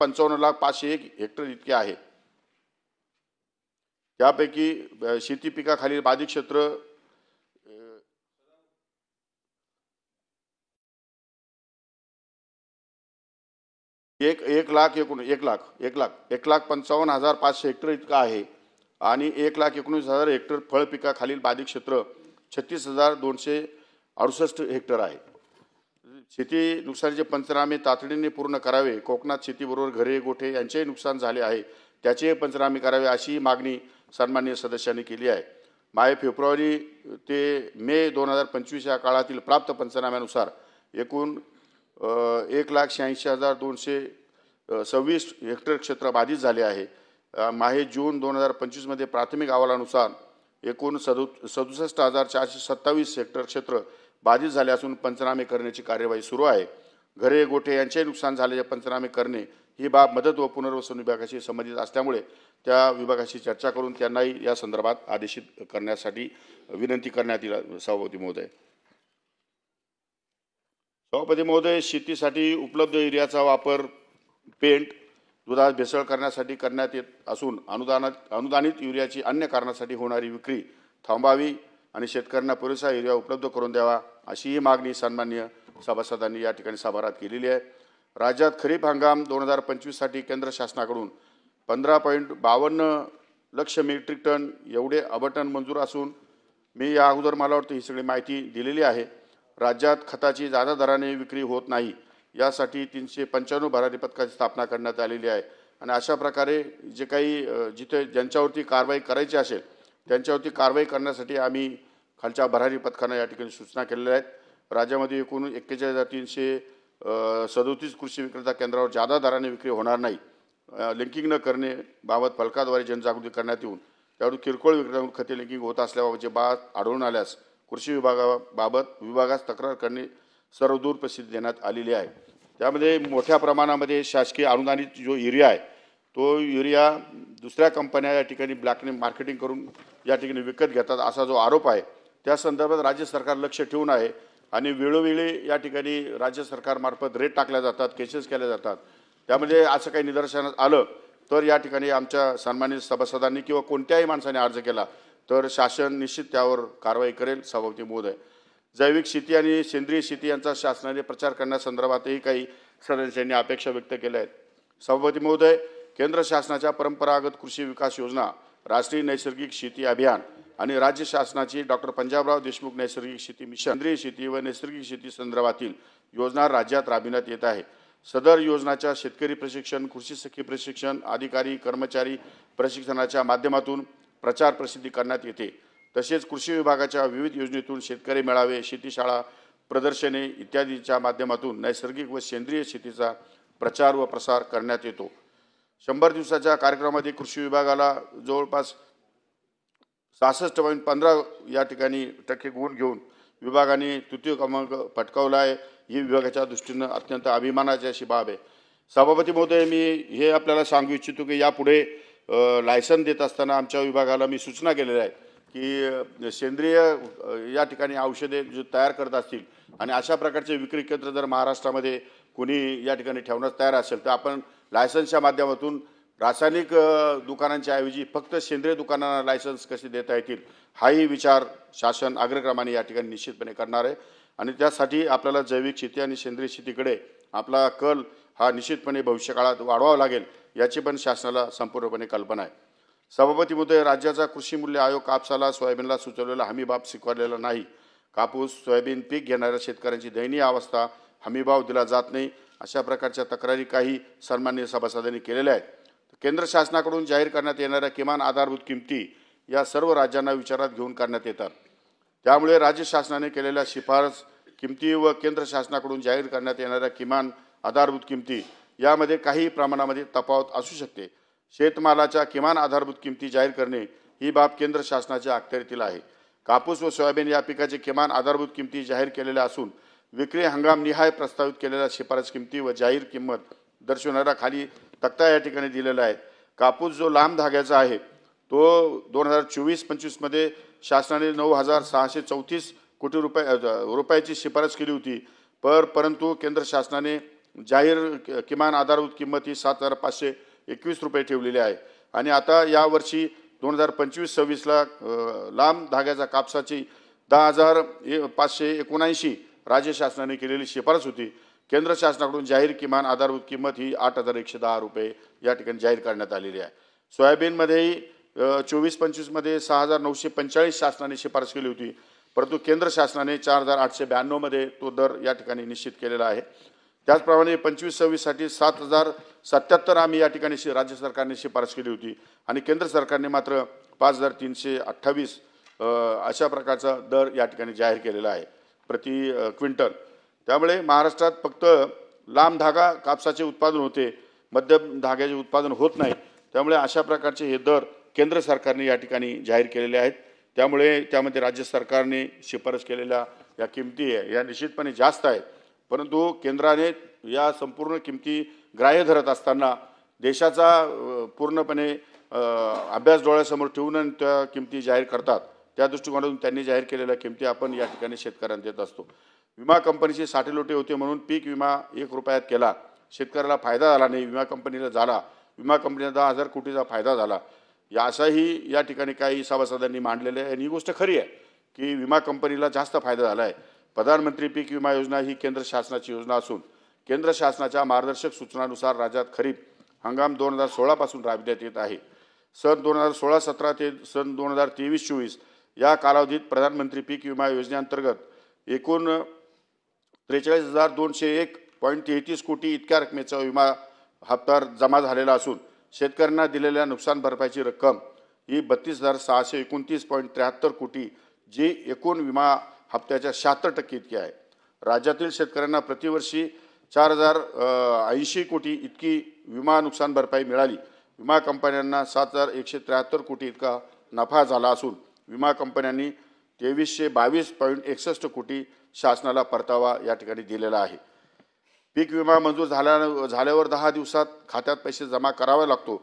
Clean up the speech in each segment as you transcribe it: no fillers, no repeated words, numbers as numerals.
55,501 hectare इतके आहे। त्यापैकी शेती पिकाखालील बाधित क्षेत्र एक लाख 1,55,500 हेक्टर इतका आहे आणि 1,19,000 हेक्टर फळ पिकाखालील बाधित क्षेत्र 36,268 हेक्टर आहे। शेती नुकसानीचे पंचनामे तातडीने पूर्ण करावे। कोकणात शेतीबरोबर घरे गोठे यांचेही नुकसान झाले आहे, त्याचे पंचनामे करावे अशी मागणी सन्माननीय सदस्यांनी केली आहे। फेब्रुवारी ते मे 2025 या काळातील प्राप्त पंचनाम्यानुसार एकूण 1,86,226 हेक्टर क्षेत्र बाधित झाले आहे। जून 2025 मध्ये प्राथमिक अहवालानुसार एकूण 67,427 हेक्टर क्षेत्र बाधित झाले असून पंचनामे करण्याची कार्यवाही सुरू आहे। घरे गोठे यांचे नुकसान झालेले पंचनामे करणे ही बाब मदत व पुनर्वसन विभागाशी संबंधित असल्यामुळे त्या विभागाशी चर्चा करून त्यांनाही या संदर्भात आदेशित करण्यासाठी विनंती करण्यात येईल। सभापती महोदय, शेतीसाठी उपलब्ध युरियाचा वापर पेंट दुधात भेसळ करण्यासाठी करण्यात येत असून अनुदानित युरियाची अन्य कारणासाठी होणारी विक्री थांबावी आणि शेतकऱ्यांना पुरेसा युरिया उपलब्ध करून द्यावा अशी ही मागणी सन्माननीय सभासदांनी या ठिकाणी सभागृहात केलेली आहे। राज्यात खरीप हंगाम 2025 साठी केंद्र शासनाकडून 15.52 लक्ष मेट्रिक टन एवढे अबटन मंजूर असून मी या अगोदर मला वाटतं ही सगळी माहिती दिलेली आहे। राज्यात खताची जादा दराने विक्री होत नाही यासाठी 395 भरारी पथकाची स्थापना करण्यात आलेली आहे आणि अशा प्रकारे जे काही जिथे ज्यांच्यावरती कारवाई करायची असेल त्यांच्यावरती कारवाई करण्यासाठी आम्ही खालच्या भरारी पथकांना या ठिकाणी सूचना केलेल्या आहेत। राज्यामध्ये एकूण 41,337 कृषी विक्रेता केंद्रावर जादा दराने विक्री होणार नाही, लिंकिंग न करणे बाबत फलकाद्वारे जनजागृती करण्यात येऊन त्यावर किरकोळ विक्रेत्यांकडून खते लिंकिंग होत असल्याबाबतचे बाब आढळून आल्यास कृषी विभागास तक्रार करणे सर्वदूर प्रसिद्धी देण्यात आलेली आहे। त्यामध्ये मोठ्या प्रमाणामध्ये शासकीय अनुदानित जो युरिया आहे तो युरिया दुसऱ्या कंपन्या या ठिकाणी ब्लॅकने मार्केटिंग करून या ठिकाणी विकत घेतात असा जो आरोप आहे त्या संदर्भात राज्य सरकार लक्ष ठेवून आहे आणि वेळोवेळी या ठिकाणी राज्य सरकारमार्फत रेट टाकल्या जातात, केसेस केल्या जातात। त्यामध्ये असं काही निदर्शनास आलं तर या ठिकाणी आमच्या सन्मानित सभासदांनी किंवा कोणत्याही माणसाने अर्ज केला तर शासन निश्चित त्यावर कारवाई करेल। सभापती महोदय, जैविक शेती आणि सेंद्रिय शेती यांचा शासनाने प्रचार करण्यासंदर्भातही काही सदस्यांनी अपेक्षा व्यक्त केल्या आहेत। सभापती महोदय, केंद्र शासनाच्या परंपरागत कृषी विकास योजना, राष्ट्रीय नैसर्गिक शेती अभियान आणि राज्य शासनाची डॉक्टर पंजाबराव देशमुख नैसर्गिक शेती मिशन, सेंद्रिय शेती व नैसर्गिक शेती संदर्भातील योजना राज्यात राबविण्यात येत आहे। सदर योजनाच्या शेतकरी प्रशिक्षण, कृषी सखी प्रशिक्षण, अधिकारी कर्मचारी प्रशिक्षणाच्या माध्यमातून प्रचार प्रसिद्धी करण्यात येते। तसेच कृषी विभागाच्या विविध योजनेतून शेतकरी मेळावे, शेतीशाळा, प्रदर्शने इत्यादींच्या माध्यमातून नैसर्गिक व सेंद्रिय शेतीचा प्रचार व प्रसार करण्यात येतो। 100 दिवसाच्या कार्यक्रमामध्ये कृषी विभागाला जवळपास 66.15 या ठिकाणी टक्के गुण घेऊन विभागाने तृतीय क्रमांक पटकावला आहे। ही विभागाच्या दृष्टीने अत्यंत अभिमानाची अशी बाब आहे। सभापती महोदय, मी हे आपल्याला सांगू इच्छितो की यापुढे लायसन देत असताना आमच्या विभागाला मी सूचना केलेल्या आहेत की सेंद्रिय या ठिकाणी औषधे जे तयार करत असतील आणि अशा प्रकारचे विक्री केंद्र जर महाराष्ट्रामध्ये कोणी या ठिकाणी ठेवण्यास तयार असेल तर आपण लायसन्सच्या माध्यमातून रासायनिक दुकानांच्या ऐवजी फक्त सेंद्रिय दुकानांना लायसन्स कसे देता येतील हाही विचार शासन अग्रक्रमाने या ठिकाणी निश्चितपणे करणार आहे आणि त्यासाठी आपल्याला जैविक शेती आणि सेंद्रिय शेतीकडे आपला कल हा निश्चितपणे भविष्यकाळात वाढवावा लागेल याची पण शासनाला संपूर्णपणे कल्पना आहे। सभापती महोदय, राज्याचा कृषी मूल्य आयोग कापसाला सोयाबीनला सुचवलेला हमीभाव स्वीकारलेला नाही। कापूस सोयाबीन पीक घेणाऱ्या शेतकऱ्यांची दयनीय अवस्था, हमीभाव दिला जात नाही अशा प्रकारच्या तक्रारी काही सन्माननीय सभासदांनी केलेल्या आहेत। केंद्र शासनाकडून जाहीर करण्यात येणाऱ्या किमान आधारभूत किमती या सर्व राज्यांना विचारात घेऊन करण्यात येतात। त्यामुळे राज्य शासनाने केलेल्या शिफारस किमती व केंद्र शासनाकडून जाहीर करण्यात येणाऱ्या किमान आधारभूत किमती यामध्ये काही प्रमाणामध्ये तफावत असू शकते। शेतमालाच्या किमान आधारभूत किमती जाहीर करणे ही बाब केंद्र शासनाच्या अखत्यारीतील आहे। कापूस व सोयाबीन या पिकाचे किमान आधारभूत किमती जाहीर केलेल्या असून विक्री हंगाम निहाय प्रस्तावित केलेल्या शिफारस किमती व जाहीर किंमत दर्शवणारा खाली तक्ता या ठिकाणी दिलेला आहे। कापूस जो लांब धाग्याचा आहे तो 2024-25 मध्ये शासनाने 9,634 कोटी रुपयाची शिफारस केली होती, परंतु केंद्र शासनाने जाहीर किमान आधारभूत किंमत ही 7,521 रुपये ठेवलेली आहे आणि आता यावर्षी 2025-26ला लांब धाग्याच्या कापसाची 10,579 राज्य शासनाने केलेली शिफारस होती. केंद्र शासनाकडून जाहीर किमान आधारभूत किंमत ही 8,110 रुपये या ठिकाणी जाहीर करण्यात आलेली आहे. सोयाबीनमध्येही 24-25मध्ये 6,945 शासनाने शिफारस केली होती, परंतु केंद्र शासनाने 4,892 मध्ये तो दर या ठिकाणी निश्चित केलेला आहे. त्याचप्रमाणे 25-26साठी 7,077 आम्ही या ठिकाणी राज्य सरकारने शिफारस केली होती आणि केंद्र सरकारने मात्र 5,328 अशा प्रकारचा दर या ठिकाणी जाहीर केलेला आहे प्रति क्विंटल. त्यामुळे महाराष्ट्रात फक्त लांब धागा कापसाचे उत्पादन होते, मध्यम धाग्याचे उत्पादन होत नाही. त्यामुळे अशा प्रकारचे हे दर केंद्र सरकारने या ठिकाणी जाहीर केलेले आहेत. त्यामुळे त्यामध्ये राज्य सरकारने शिफारस केलेल्या या किमती आहे या निश्चितपणे जास्त आहेत, परंतु केंद्राने या संपूर्ण किमती ग्राह्य धरत असताना देशाचा पूर्णपणे अभ्यास डोळ्यासमोर ठेवून त्या किमती जाहीर करतात. त्या दृष्टिकोनातून त्यांनी जाहीर केलेल्या किमती आपण या ठिकाणी शेतकऱ्यांना देत असतो. विमा कंपनीचे साठेलोटे होते म्हणून पीक विमा 1 रुपयात केला, शेतकऱ्याला फायदा झाला नाही, विमा कंपनीला झाला, विमा कंपनीला 10,000 कोटीचा फायदा झाला, या असाही या ठिकाणी काही सभासदांनी मांडलेले आहे. आणि ही गोष्ट खरी आहे की विमा कंपनीला जास्त फायदा झाला आहे. प्रधानमंत्री पीक विमा योजना ही केंद्र शासनाची योजना असून केंद्र शासनाच्या मार्गदर्शक सूचनानुसार राज्यात खरीप हंगाम 2016 पासून राबविण्यात येत आहे. सन 2016-17 ते सन 2023-24 या कालावधीत प्रधानमंत्री पीक विमा योजनेअंतर्गत एकूण 43,201.33 कोटी इतक्या रकमेचा विमा हप्ता जमा झालेला असून शेतकऱ्यांना दिलेल्या नुकसान भरपाईची रक्कम ही 32,629.73 कोटी, जी एकूण विमा हप्त्याच्या 76% इतकी आहे. राज्यातील शेतकऱ्यांना प्रतिवर्षी 4,080 कोटी इतकी विमा नुकसान भरपाई मिळाली. विमा कंपन्यांना 7,173 कोटी इतका नफा झाला असून विमा कंपन्यांनी 2,322.61 कोटी शासनाला परतावा या ठिकाणी दिलेला आहे. पीक विमा मंजूर झाल्यावर 10 दिवसात खात्यात पैसे जमा करावा लागतो.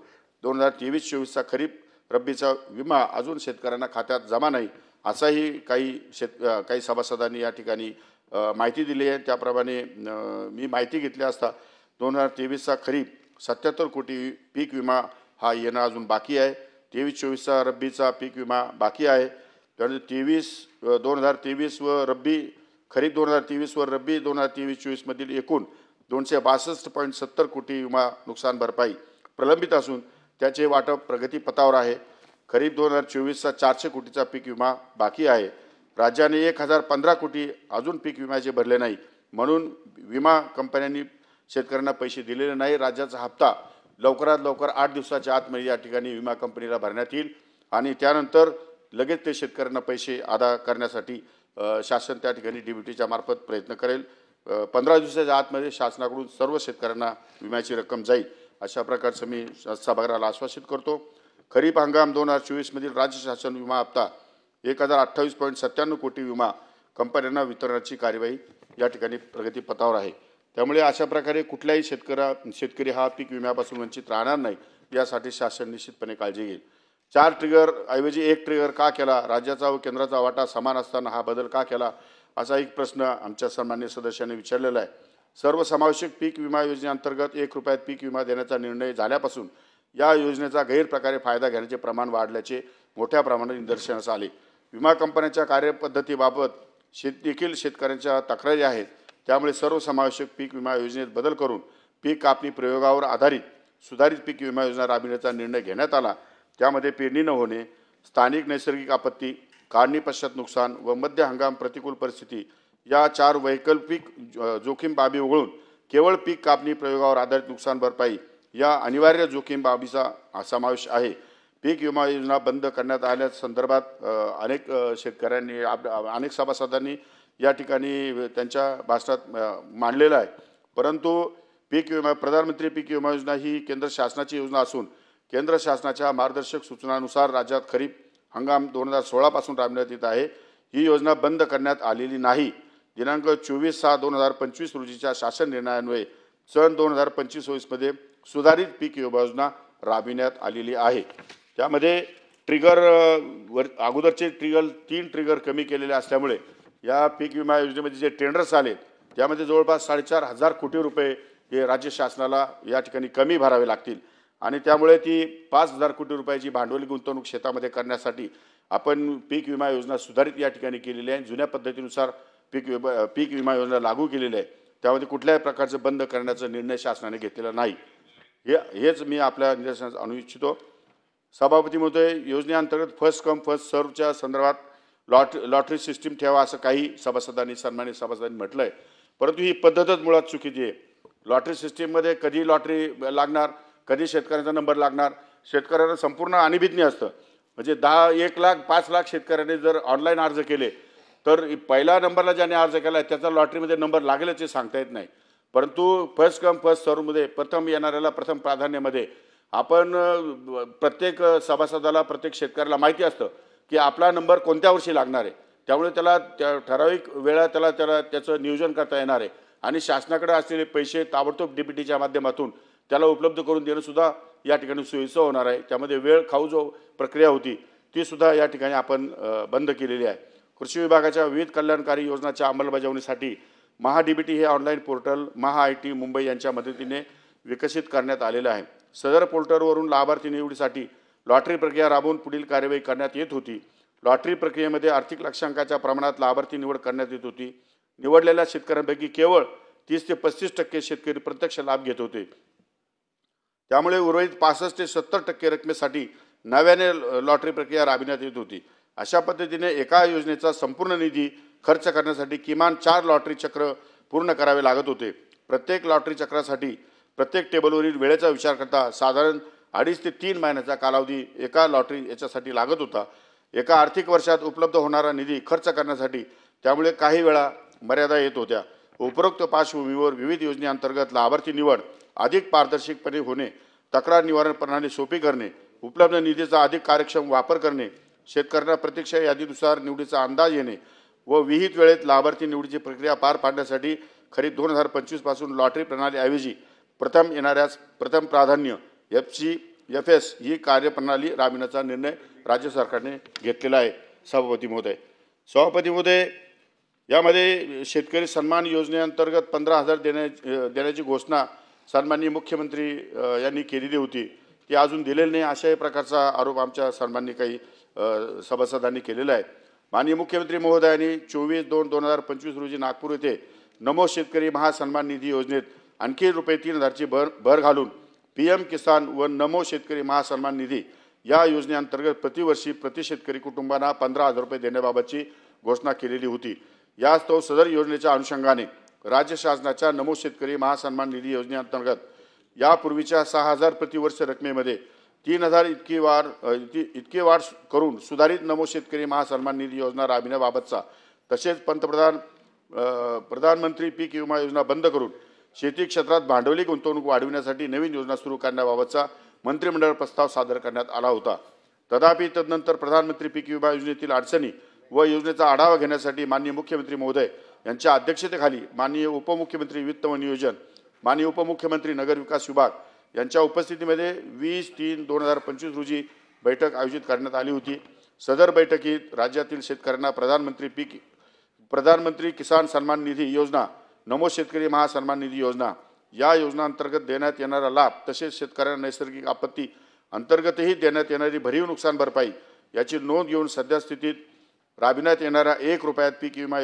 2023-24चा खरीप रब्बीचा विमा अजून शेतकऱ्यांना खात्यात जमा नाही असाही काही सभासदांनी या ठिकाणी माहिती दिली आहे. त्याप्रमाणे मी माहिती घेतली असता 2023चा खरीप 77 कोटी पीक विमा हा येणं अजून बाकी आहे. 23-24चा रब्बीचा पीक विमा बाकी आहे. त्यानंतर 2023 व रब्बी खरीप 2023 व रब्बी 2023-24 मधील एकूण 262.70 कोटी विमा नुकसान भरपाई प्रलंबित असून त्याचे वाटप प्रगतीपथावर आहे. खरीप 2024चा 400 कोटीचा पीक विमा बाकी आहे. राज्याने 1,015 कोटी अजून पीक विम्याचे भरले नाही म्हणून विमा कंपन्यांनी शेतकऱ्यांना पैसे दिलेले नाही. राज्याचा हप्ता लवकरात लवकर 8 दिवसाच्या आतमध्ये या ठिकाणी विमा कंपनीला भरण्यात येईल आणि त्यानंतर लगेच ते शेतकऱ्यांना पैसे अदा करण्यासाठी शासन त्या ठिकाणी DBTच्या मार्फत प्रयत्न करेल. 15 दिवसाच्या आतमध्ये शासनाकडून सर्व शेतकऱ्यांना विम्याची रक्कम जाईल अशा प्रकारचं मी सभागृहाला आश्वासित करतो. खरीप हंगाम 2024 मधील राज्य शासन विमा हप्ता 1,028.97 कोटी विमा कंपन्यांना वितरणाची कार्यवाही या ठिकाणी प्रगतीपथावर आहे. त्यामुळे अशा प्रकारे कुठल्याही शेतकरी हा पीक विम्यापासून वंचित राहणार नाही यासाठी शासन निश्चितपणे काळजी घेईल. 4 ट्रिगर ऐवजी 1 ट्रिगर का केला? राज्याचा व केंद्राचा वाटा समान असताना हा बदल का केला असा एक प्रश्न आमच्या सन्माननीय सदस्यांनी विचारलेला आहे. सर्वसमावेशक पीक विमा योजनेअंतर्गत 1 रुपयात पीक विमा देण्याचा निर्णय झाल्यापासून या योजनेचा गैरप्रकारे फायदा घेण्याचे प्रमाण वाढल्याचे मोठ्या प्रमाणात निदर्शनास आले. विमा कंपन्यांच्या कार्यपद्धतीबाबत देखील शेतकऱ्यांच्या तक्रारी आहेत. त्यामुळे सर्वसमावेशक पीक विमा योजनेत बदल करून पीक कापणी प्रयोगावर आधारित सुधारित पीक विमा योजना राबविण्याचा निर्णय घेण्यात आला. त्यामध्ये पेरणी न होणे, स्थानिक नैसर्गिक आपत्ती, काढणी पश्चात नुकसान व मध्य हंगाम प्रतिकूल परिस्थिती या 4 वैकल्पिक जोखीम बाबी वगळून केवळ पीक कापणी प्रयोगावर आधारित नुकसान भरपाई या अनिवार्य जोखीम बाबीचा समावेश आहे. पीक विमा योजना बंद करण्यात आल्या संदर्भात अनेक शेतकऱ्यांनी अनेक सभासदांनी या ठिकाणी त्यांच्या भाषणात मांडलेलं आहे. परंतु प्रधानमंत्री पीक विमा योजना ही केंद्र शासनाची योजना असून केंद्र शासनाच्या मार्गदर्शक सूचनानुसार राज्यात खरीप हंगाम 2016 पासून राबविण्यात येत आहे. ही योजना बंद करण्यात आलेली नाही. दिनांक 24/6/2025 रोजीच्या शासन निर्णयान्वये सन 2025-26 मध्ये सुधारित पीक विमा योजना राबविण्यात आलेली आहे. त्यामध्ये अगोदरचे 3 ट्रिगर कमी केलेले असल्यामुळे या पीक विमा योजनेमध्ये जे टेंडर्स आले त्यामध्ये जवळपास 4,500 कोटी रुपये हे राज्य शासनाला या ठिकाणी कमी भरावे लागतील आणि त्यामुळे ती 5,000 कोटी रुपयाची भांडवली गुंतवणूक शेतामध्ये करण्यासाठी आपण पीक विमा योजना सुधारित या ठिकाणी केलेली आहे। जुन्या पद्धतीनुसार पीक विमा योजना लागू केलेली आहे, त्यामध्ये कुठल्याही प्रकारचं बंद करण्याचा निर्णय शासनाने घेतलेला नाही। हेच मी आपल्या निदर्शनास आणू इच्छितो। सभापती महोदय, योजनेअंतर्गत फर्स्ट कम फर्स्ट सर्वच्या संदर्भात लॉटरी सिस्टीम ठेवा असं काही सभासदांनी सन्मानित सभासदांनी म्हटलं आहे, परंतु ही पद्धतच मुळात चुकीची आहे। लॉटरी सिस्टीममध्ये कधी लॉटरी लागणार, कधी शेतकऱ्यांचा नंबर लागणार, शेतकऱ्यांना संपूर्ण अनिभिज्ञ असतं। म्हणजे 1 लाख 5 लाख शेतकऱ्यांनी जर ऑनलाईन अर्ज केले तर पहिला नंबरला ज्याने अर्ज केला त्याचा लॉटरीमध्ये नंबर लागेलच हे सांगता येत नाही, परंतु फर्स्ट कम फर्स्ट सर्वमध्ये प्रथम येणाऱ्याला प्रथम प्राधान्यामध्ये आपण प्रत्येक सभासदाला प्रत्येक शेतकऱ्याला माहिती असतं की आपला नंबर कोणत्या वर्षी लागणार आहे, त्यामुळे त्याला त्या ठराविक वेळा त्याचं नियोजन करता येणार आहे आणि शासनाकडे असलेले पैसे ताबडतोब डीबीटीच्या माध्यमातून त्याला उपलब्ध करून देणं सुद्धा या ठिकाणी सोयीचं होणार आहे। त्यामध्ये वेळ खाऊ जो प्रक्रिया होती ती सुद्धा या ठिकाणी आपण बंद केलेली आहे। कृषी विभागाच्या विविध कल्याणकारी योजनांच्या अंमलबजावणीसाठी महाडीबीटी हे ऑनलाईन पोर्टल महाआयटी मुंबई यांच्या मदतीने विकसित करण्यात आलेलं आहे। सदर पोर्टलवरून लाभार्थी निवडीसाठी लॉटरी प्रक्रिया राबवून पुढील कार्यवाही करण्यात येत होती। लॉटरी प्रक्रियेमध्ये आर्थिक लक्ष्यांकाच्या प्रमाणात लाभार्थी निवड करण्यात येत होती। निवडलेल्या शेतकऱ्यांपैकी केवळ 30 ते 35% शेतकरी प्रत्यक्ष लाभ घेत होते, त्यामुळे उर्वरित 65 ते 70% रकमेसाठी नव्याने लॉटरी प्रक्रिया राबविण्यात येत होती। अशा पद्धतीने एका योजनेचा संपूर्ण निधी खर्च करण्यासाठी किमान 4 लॉटरी चक्र पूर्ण करावे लागत होते। प्रत्येक लॉटरी चक्रासाठी प्रत्येक टेबलवरील वेळेचा विचार करता साधारण 2.5 ते 3 महिन्याचा कालावधी एका लॉटरी याच्यासाठी लागत होता। एका आर्थिक वर्षात उपलब्ध होणारा निधी खर्च करण्यासाठी त्यामुळे काही वेळा मर्यादा येत होत्या। उपरोक्त पार्श्वभूमीवर विविध योजनेअंतर्गत लाभार्थी निवड अधिक पारदर्शकपणे होणे, तक्रार निवारण प्रणाली सोपी करणे, उपलब्ध निधीचा अधिक कार्यक्षम वापर करणे, शेतकऱ्यांना प्रत्यक्ष यादीनुसार निवडीचा अंदाज येणे व विहित वेळेत लाभार्थी निवडीची प्रक्रिया पार पाडण्यासाठी खरीप 2025 पासून लॉटरी प्रणालीऐवजी प्रथम येणाऱ्यास प्रथम प्राधान्य FCFS ही कार्यप्रणाली राबविण्याचा निर्णय राज्य सरकारने घेतलेला आहे। सभापती महोदय, यामध्ये शेतकरी सन्मान योजनेअंतर्गत 15,000 देण्याची घोषणा सन्माननीय मुख्यमंत्री यांनी केलेली होती, ती अजून दिलेली नाही अशाही प्रकारचा आरोप आमच्या सन्माननीय काही सभासदांनी केलेला आहे। माननीय मुख्यमंत्री महोदयांनी 24/2/2025 रोजी नागपूर येथे नमो शेतकरी महासन्मान निधी योजनेत आणखी ₹3,000ची भर घालून PM किसान व नमो शेतकरी महासन्मान निधी या योजनेअंतर्गत प्रतिवर्षी प्रति शेतकरी कुटुंबांना ₹15,000 देण्याबाबतची घोषणा केलेली होती। यास्तव सदर योजनेच्या अनुषंगाने राज्य शासनाच्या नमो शेतकरी महासन्मान निधी योजनेअंतर्गत यापूर्वीच्या 6,000 प्रतिवर्ष रकमेमध्ये 3,000 इतकी वाढ करून सुधारित नमो शेतकरी महासन्मान निधी योजना राबविण्याबाबतचा तसेच प्रधानमंत्री पीक विमा योजना बंद करून शेती क्षेत्रात भांडवली गुंतवणूक वाढविण्यासाठी नवीन योजना सुरू करण्याबाबतचा मंत्रिमंडळ प्रस्ताव सादर करण्यात आला होता। तथापि तदनंतर प्रधानमंत्री पीक विमा योजनेतील अडचणी व योजनेचा आढावा घेण्यासाठी माननीय मुख्यमंत्री महोदय यांच्या अध्यक्षतेखाली माननीय उपमुख्यमंत्री वित्त व नियोजन, माननीय उपमुख्यमंत्री नगर विकास विभाग यांच्या उपस्थितीमध्ये 20/3/2025 रोजी बैठक आयोजित करण्यात आली होती। सदर बैठकीत राज्यातील शेतकऱ्यांना प्रधानमंत्री किसान सन्मान निधी योजना, नमो शेतकरी महासन्मान निधी योजना या योजनांतर्गत देण्यात येणारा लाभ तसेच शेतकऱ्यांना नैसर्गिक आपत्ती अंतर्गतही देण्यात येणारी भरीव नुकसान भरपाई याची नोंद घेऊन सद्यस्थितीत राबविण्यात येणाऱ्या ₹1 पीक विमा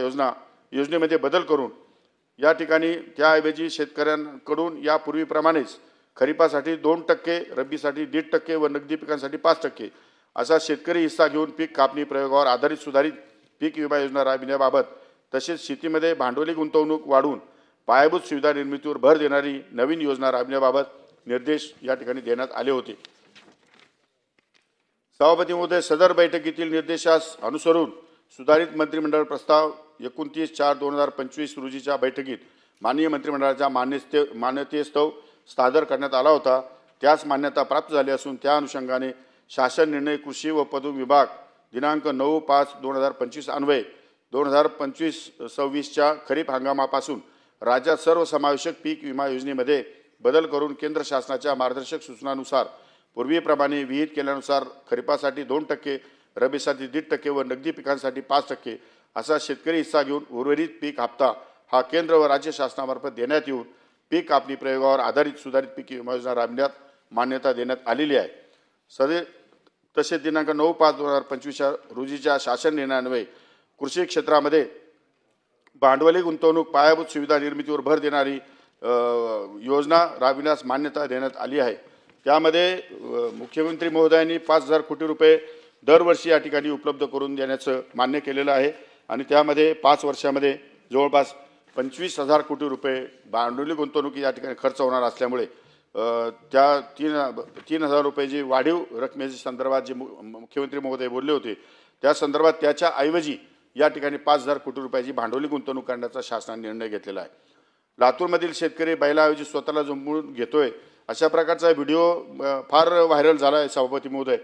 योजनेमध्ये बदल करून या ठिकाणी त्याऐवजी शेतकऱ्यांकडून यापूर्वीप्रमाणेच खरीपासाठी 2%, रब्बीसाठी 1.5% व नगदी पिकांसाठी 5% असा शेतकरी हिस्सा घेऊन पीक कापणी प्रयोगावर आधारित सुधारित पीक विमा योजना राबविण्याबाबत तसेच शेतीमध्ये भांडवली गुंतवणूक वाढवून पायाभूत सुविधा निर्मितीवर भर देणारी नवीन योजना राबविण्याबाबत निर्देश या ठिकाणी देण्यात आले होते। सभापती महोदय, सदर बैठकीतील निर्देशास अनुसरून सुधारित मंत्रिमंडळ प्रस्ताव 29/4/2025 रोजीच्या बैठकीत माननीय मंत्रिमंडळाच्या मान्यतेस्तव सादर करण्यात आला होता। त्यास मान्यता प्राप्त झाली असून त्या अनुषंगाने शासन निर्णय कृषी व पणन विभाग दिनांक 9/5/2025 अन्वये 2025-26च्या खरीप हंगामापासून राज्यात सर्वसमावेशक पीक विमा योजनेमध्ये बदल करून केंद्र शासनाच्या मार्गदर्शक सूचनानुसार पूर्वीप्रमाणे विहित केल्यानुसार खरीपासाठी 2%, रब्बीसाठी 1.5% व नगदी पिकांसाठी 5% असा शेतकरी हिस्सा घेऊन उर्वरित पीक हप्ता हा केंद्र व राज्य शासनामार्फत देण्यात येऊन पीक कापणी प्रयोगावर आधारित सुधारित पीक विमा योजना राबविण्यात मान्यता देण्यात आलेली आहे. तसेच दिनांक 9/5/2025 रोजीच्या शासन निर्णयान्वये कृषी क्षेत्रामध्ये भांडवली गुंतवणूक पायाभूत सुविधा निर्मितीवर भर देणारी योजना राबविण्यास मान्यता देण्यात आली आहे. त्यामध्ये मुख्यमंत्री महोदयांनी 5,000 कोटी रुपये दरवर्षी या ठिकाणी उपलब्ध करून देण्याचं मान्य केलेलं आहे आणि त्यामध्ये 5 वर्षामध्ये जवळपास 25,000 कोटी रुपये भांडवली गुंतवणुकी या ठिकाणी खर्च होणार असल्यामुळे त्या 3,000 रुपयाची वाढीव रकमेच्या संदर्भात जे मुख्यमंत्री महोदय बोलले होते त्या संदर्भात त्याच्या ऐवजी या ठिकाणी 5,000 कोटी रुपयाची भांडवली गुंतवणूक करण्याचा शासनाने निर्णय घेतलेला आहे. लातूरमधील शेतकरी बैलाऐवजी स्वतःला जमवून घेतोय अशा प्रकारचा व्हिडिओ फार व्हायरल झाला आहे सभापती महोदय.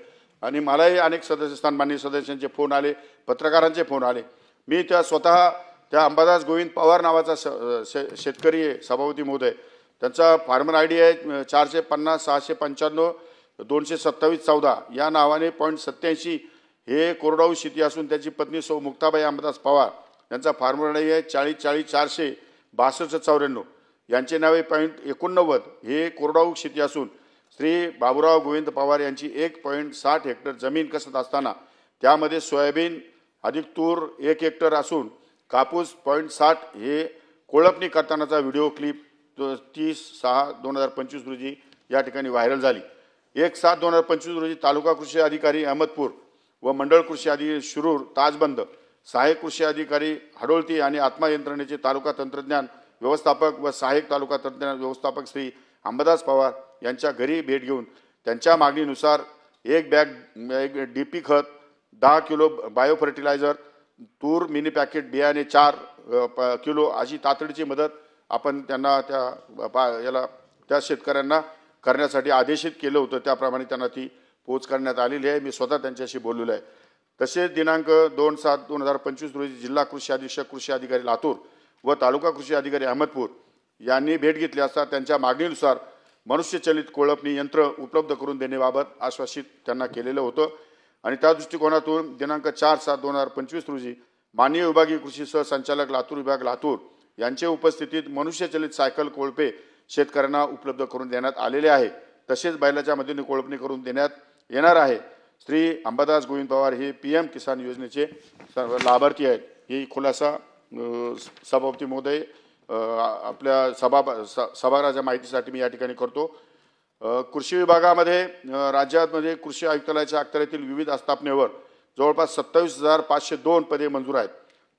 आणि मलाही अनेक माननीय सदस्यांचे फोन आले, पत्रकारांचे फोन आले. मी स्वतः त्या अंबादास गोविंद पवार नावाचा शेतकरी आहे सभापती महोदय. त्यांचा फार्मर आय डी आहे 450-695-227-14 या नावाने .87 हे कोरडाऊ शेती असून त्याची पत्नी सौ मुक्ताबाई अंबादास पवार यांचा फार्मर आय डी आहे 40-40-462-6294 यांचे नावे .89 हे कोरडाऊ शेती असून श्री बाबूराव गोविंद पवार यांची 1.60 हेक्टर जमीन कसत असताना त्यामध्ये सोयाबीन अधिक तूर 1 हेक्टर असून कापूस .60 हे कोळपणी करतानाचा व्हिडिओ क्लिप 30/6/2025 रोजी या ठिकाणी व्हायरल झाली. 1/7/2025 रोजी तालुका कृषी अधिकारी अहमदपूर व मंडळ कृषी अधिकारी शिरूर ताजबंद, सहाय्यक कृषी अधिकारी हडोळती आणि आत्मा यंत्रणेचे तालुका तंत्रज्ञान व्यवस्थापक व सहाय्यक तालुका तंत्रज्ञान व्यवस्थापक श्री अंबादास पवार यांच्या घरी भेट घेऊन त्यांच्या मागणीनुसार 1 बॅग DP खत, 10 किलो बायो फर्टिलायझर, तूर मिनी पॅकेट बियाणे 4 किलो अशी तातडीची मदत आपण त्यांना त्या शेतकऱ्यांना करण्यासाठी आदेशित केलं होतं. त्याप्रमाणे त्यांना ती पोच करण्यात आलेली आहे. मी स्वतः त्यांच्याशी बोललेलो आहे. तसेच दिनांक 2/7/2025 रोजी जिल्हा कृषी अधीक्षक कृषी अधिकारी लातूर व तालुका कृषी अधिकारी अहमदपूर यांनी भेट घेतली असता त्यांच्या मागणीनुसार मनुष्यचलित कोळपणी यंत्र उपलब्ध करून देण्याबाबत आश्वासित त्यांना केलेलं होतं. आणि त्या दृष्टिकोनातून दिनांक 4/7/2025 रोजी माननीय विभागीय कृषी सहसंचालक लातूर विभाग लातूर यांच्या उपस्थितीत मनुष्यचलित सायकल कोळपे शेतकऱ्यांना उपलब्ध करून देण्यात आलेले आहे. तसेच बैलाच्या मदतीने कोळपणी करून देण्यात येणार आहे. श्री अंबादास गोविंद पवार हे PM किसान योजनेचे लाभार्थी आहेत. ही खुलासा सभापती महोदय आपल्या सभागृहाच्या माहितीसाठी मी या ठिकाणी करतो. कृषी विभागामध्ये राज्यामध्ये कृषी आयुक्तालयाच्या अखत्यारीतील विविध आस्थापनेवर जवळपास 27,502 पदे मंजूर आहेत.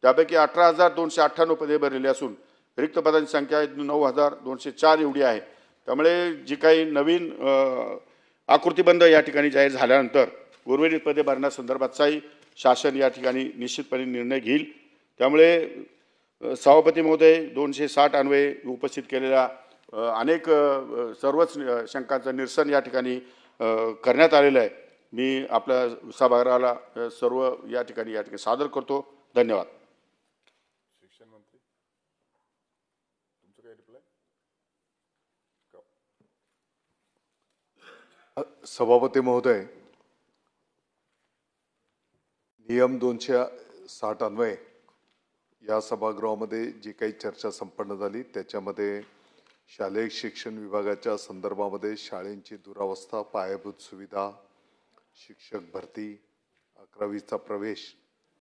त्यापैकी 18,298 पदे भरलेली असून रिक्त पदांची संख्या 9,204 एवढी आहे. त्यामुळे जी काही नवीन आकृतीबंध या ठिकाणी जाहीर झाल्यानंतर उर्वरित पदे भरण्यासंदर्भातचाही शासन या ठिकाणी निश्चितपणे निर्णय घेईल. त्यामुळे सभापती महोदय 260 अन्वये उपस्थित केलेल्या अनेक सर्वच शंकांचं निरसन या ठिकाणी करण्यात आलेलं आहे. मी आपल्या सभागृहाला सर्व या ठिकाणी सादर करतो. धन्यवाद. शिक्षण मंत्री तुमचं काय रिप्लाय? सभापती महोदय, नियम 260 अन्वये या सभागृहामध्ये जी काही चर्चा संपन्न झाली त्याच्यामध्ये शालेय शिक्षण विभागाच्या संदर्भामध्ये शाळेंची दुरावस्था, पायाभूत सुविधा, शिक्षक भरती, 11वीचा प्रवेश